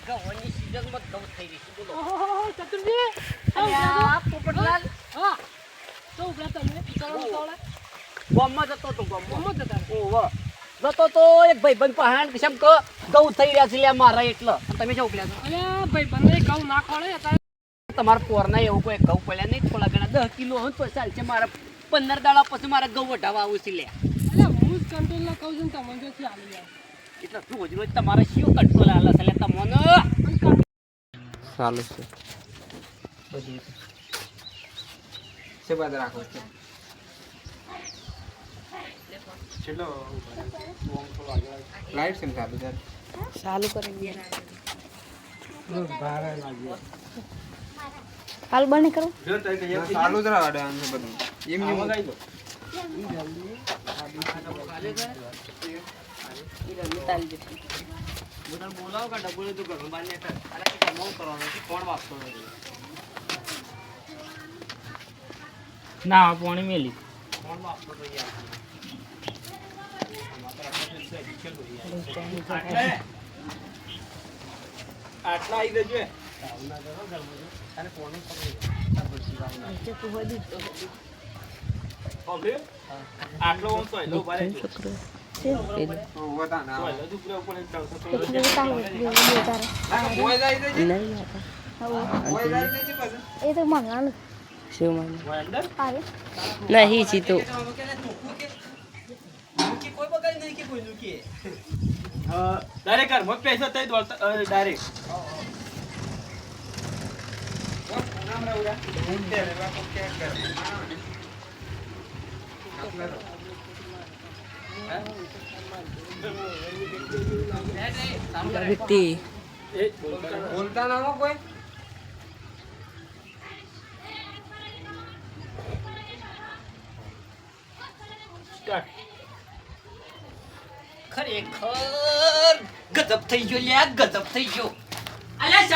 ગવાની સીઝનમાં ગવ થઈ રહી છે બોલો. ઓહો ચતુરજી અલ્યા પોપટલાલ હા તો ઉભા તમે ચાલો ગામમાં જતો તો ગામમાં મોમો જતા ઓહો જતો તો એક ભાઈબંધ પહાણ કેમ કે ગવ થઈ રહ્યા છે લે મારા એટલે તમે શું ઉપલ્યા છો અલ્યા ભાઈ બંને ઘઉં ના ખોળે અત્યારે તમારા પોરના એવું કોઈ ઘઉં પડ્યા નહીં થોડા ઘણા 10 કિલો હોય તો ચાલશે મારા 15 દાડા પછી મારે ઘઉં વઢાવા આવું છે લે અલ્યા હું જ કંટ્રોલ ના કહું છું ને તમને જોથી આવી જાય એટલે રોજ રોજ તમારે શું કંટ્રોલ આલે છે લે તમને ચાલુ છે બધી છે બાદ રાખો છે ચલો લાઈટ સેમ ચાલુ છે ચાલુ કરી દે ભારે લાગ્યો હાલ બંધ કરો જો તો કે ચાલુ જ રાડે આમ બધું એમ ની મગાઈ દો બોલાવો કા ડબોળે તો ઘર બાર લેટર અરે કે જમો કરવાનો છે કોણ વાપતો નથી ના પાણી મેલી કોણ વાપતો તો યાર આટલા આવી દેજો અને પાણી આટલો ઓમ તો લો બારે વતા ના દુપરે ઉપર એક ડાઉ મોય જાય દેજી મોય જાય દેજી પાછા એ તો મંગાનું શિવ માન અંદર આવે નહીં સીતો કોઈ બગાઈ નહીં કે કોઈ નુકી ડાયરેક્ટ કર મત પૈસા તઈ દોડતા ડાયરેક્ટ નામ રાઉડા હું તે રે બાપો કે કર વ્યક્તિ બોલતા ના હો કોઈ ખરેખર ગજબ થઈ ગયો લ્યા ગજબ થઈ ગયો અલ્યા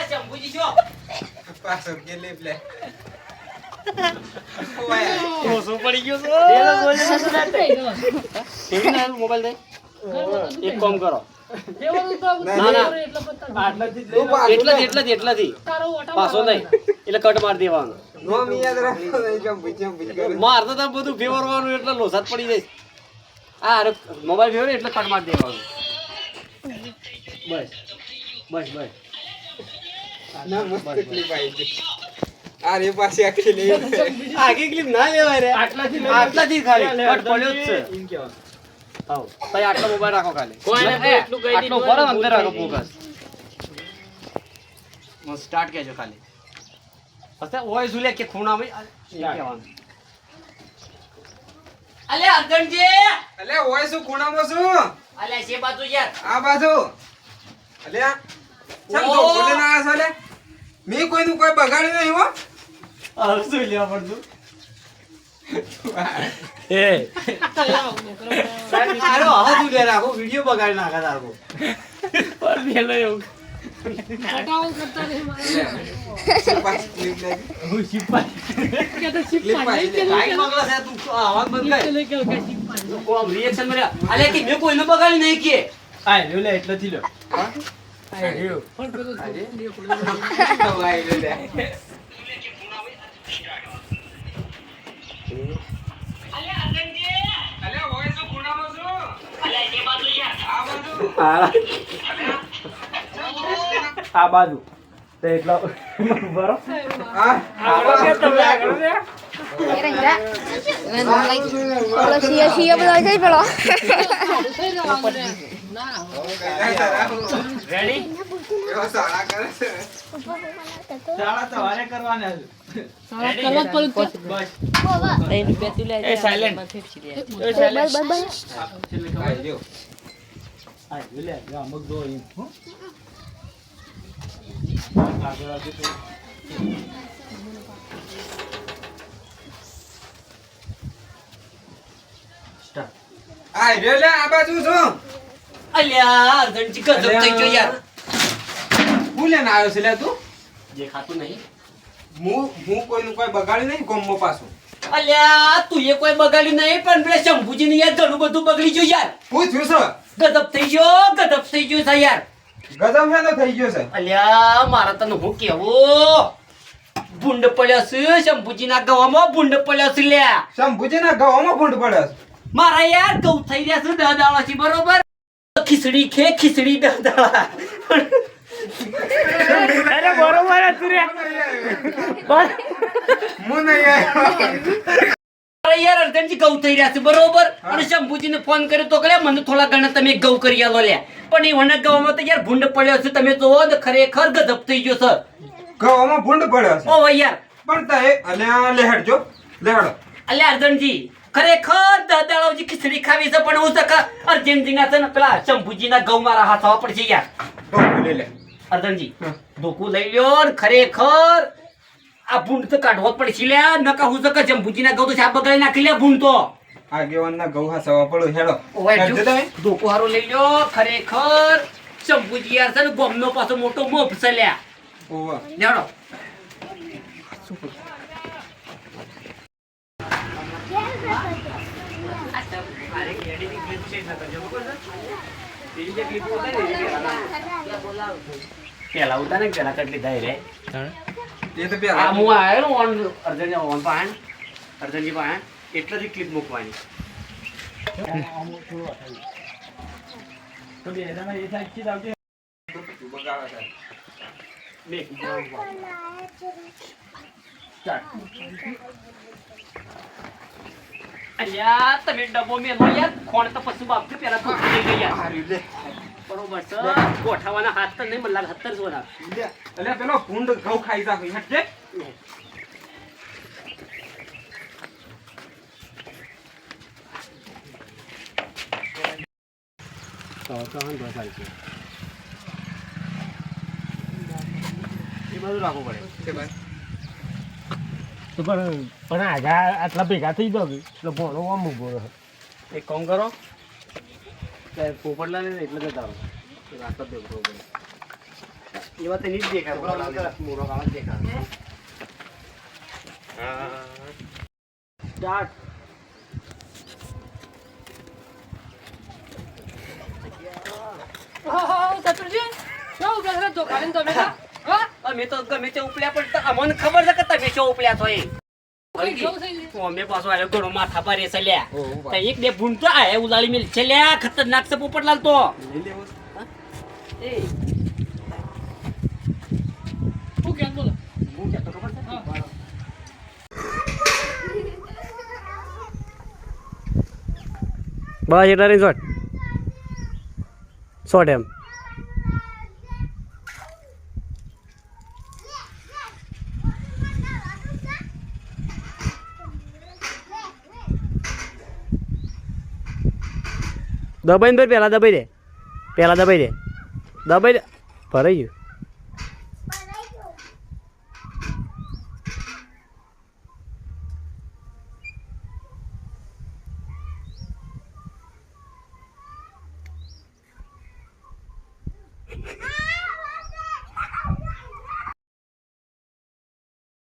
શંભુજી જો પાછો કે લે લે ઓસો પડી ગયો છે મોબાઈલ દે એક કામ કરો એટલાથી પાછો નહીં એટલે કટ માર દેવાનો નો મી યાદ રાખો નહીં જમ ભીજમ મારતો તો બધું ફેવરવાનું એટલે લોસાત પડી જાય આ અરે મોબાઈલ ફેવર એટલે કટ માર દેવાનું બસ ના મસ્ત ક્લિપ આવી છે અરે પાછી આખી લે આગે ક્લિપ ના લેવાય રે આટલાથી ખાલી કટ પડ્યો જ છે એમ કેવા આવ તઈ આટલો મોબાઈલ રાખો ખાલી આટલો બરો અંદર રાખો ફોકસ મસ્ત સ્ટાર્ટ કેજો ખાલી પછી ઓય ઝુલે કે ખૂણામાં એમ કહેવાનું અલે અર્જનજી અલે ઓય શું ખૂણામાં શું અલે છે બાજુ યાર આ બાજુ અલે ચમ તો બોલે ના આ સાલે મે કોઈનું કોઈ બગાડ્યું નહીં હો શું લેવા પડતું એ આરો હાથ ઉડે રાખો વિડિયો બગાડી નાખા તારો પર મેલો એવું ફોટાઓ કરતા નહીં મારે પાછી ક્લિપ લે હું શિપા કે તો શિપ ક્લિપ પાડી પાડી લાઈટ મગલા છે તું આવાજ બંધ કર લે કે શિપ પાડી કોમ રિએક્શન મળ્યા અલે કે મે કોઈને બગાડી નહીં કે આ લે લે એટલો થી લો હા આ રહ્યો પણ પેલો આઈ લે અલે અર્જનજી અલે ઓય શું ખૂણામાં શું અલે જે બાજુ યાર આ બાજુ આ બાજુ તો એટલો બરો આ આગળ કે તમે આગળ રે સિયા બધા જઈ પેલો થઈ જવાનું રે ના રેડી એવો સાળા કરે છે સાળા તો વારે કરવાના છે સારા કલર પર એ સાયલેન્ટ એ સાયલેન્ટ આ જો આ લે જા મગ દો ઈ હો આગળ આગળ તો સ્ટાર્ટ આ રહ્યો લે આ બાજુ શું અલ્યા અર્જનજી ગજબ થઈ ગયો યાર હું લેને આવ્યો છે લે તું જે ખાતું નહીં હું કોઈનું કોઈ બગાડ્યું નહીં કોમમાં પાછું અલ્યા તું એ કોઈ બગાડ્યું નહીં પણ પેલા શંભુજીને યાર ઘણું બધું બગડી ગયું યાર પૂછ્યું છે ગજબ થઈ ગયો છે યાર ગજબ હેનો થઈ ગયો છે અલ્યા મારા તને હું કેવું ભૂંડ પડ્યો છે શંભુજીના ગવામાં ભૂંડ પડ્યો છે લ્યા શંભુજીના ગવામાં ભૂંડ પડ્યો છે. મારા યાર ઘઉં થઈ રહ્યા છે 10 દાડા થી બરોબર ખીચડી 10 દાડા અરે બરોબર હતું રે હું નહીં આવ્યો. અરે યાર અર્જનજી ઘઉં થઈ રહ્યા છે બરોબર અને શંભુજીને ફોન કર્યો તો કે મને થોડા ઘણા તમે ઘઉં કરી આલો લ્યા પણ એ વણા ગવામાં તો યાર ભૂંડ પડ્યો છે તમે જોવો ને ખરેખર ગજબ થઈ ગયો છે ગવામાં ભૂંડ પડ્યો છે. ઓ યાર પણ તે અલ્યા લેહડજો લેહડો. અલ્યા અર્જનજી ખરેખર 10 દાડા સુધી ખીચડી ખાવી છે પણ હું તો અર્જનજીના છે ને પેલા શંભુજીના ઘઉં મારા હાથ આવવા પડશે યાર ઢોકું લઈ લે. અર્જનજી ધોકું લઈ લ્યો ને ખરેખર આ ભૂંડ તો કાઢવો જ પડશે લ્યા નકા હું તો શંભુજીના ઘઉં તો છાપ બગાડી નાખી લ્યા ભૂંડ તો આગેવાનના ઘઉં હાસવા પડ્યો હેડો. ઓય હેડજો તમે. ધોકું હારો લઈ લ્યો ખરેખર શંભુજી યાર છે ને ગોમનો પાછો મોટો મોફ છે લ્યા ઓવા. લેવડો પેલા ઉતારે ને પેલા કેટલી થાય રે એ તો આ પેલા હું આવ્યો ઓન અર્જન પાણ અર્જનજી પાણ એટલે જ ક્લિપ મૂકવાની અલ્યા તમે ડબ્બો મેલો યાર ખોણ તો પશુ બાપ પેલા તો લઈ ગયા હારી લે. બરોબર છે ગોઠાવાના હાથ તો નહીં મને લાગે 70 સોના લે. અલ્યા પેલો ભૂંડ ઘઉં ખાઈ જા હેડજે. એ બધું રાખવું પડે કે ભાઈ તો પણ આગા આટલા ભેગા થઈ જાવ એટલે ભણો આમ ઉભો રહે એક કામ કરો કે પોપટલા ને એટલે જતા રહો રાસ્તા દે બરોબર એ વાત નહીં જ દેખાય મોરો કાળ જ દેખાય સ્ટાર્ટ અમે તો ગમે તે ઉપડ્યા પણ અમને ખબર છે કે તમે શું ઉપડ્યા છો એ અમે પાછો આવ્યો ઘણો માથા પર છે લ્યા તો એક બે ભૂંડ તો આ ઉલાળી મેલ છે લ્યા ખતરનાક છે પોપટલાલ તો લઈ લેવો છે. એ શું કેમ બોલો હું કહેતો ખબર છે બસ એટલા નહીં શોર્ટ એમ દબાઈને પહેલાં દબાઈ દે ભરાઈ ગયું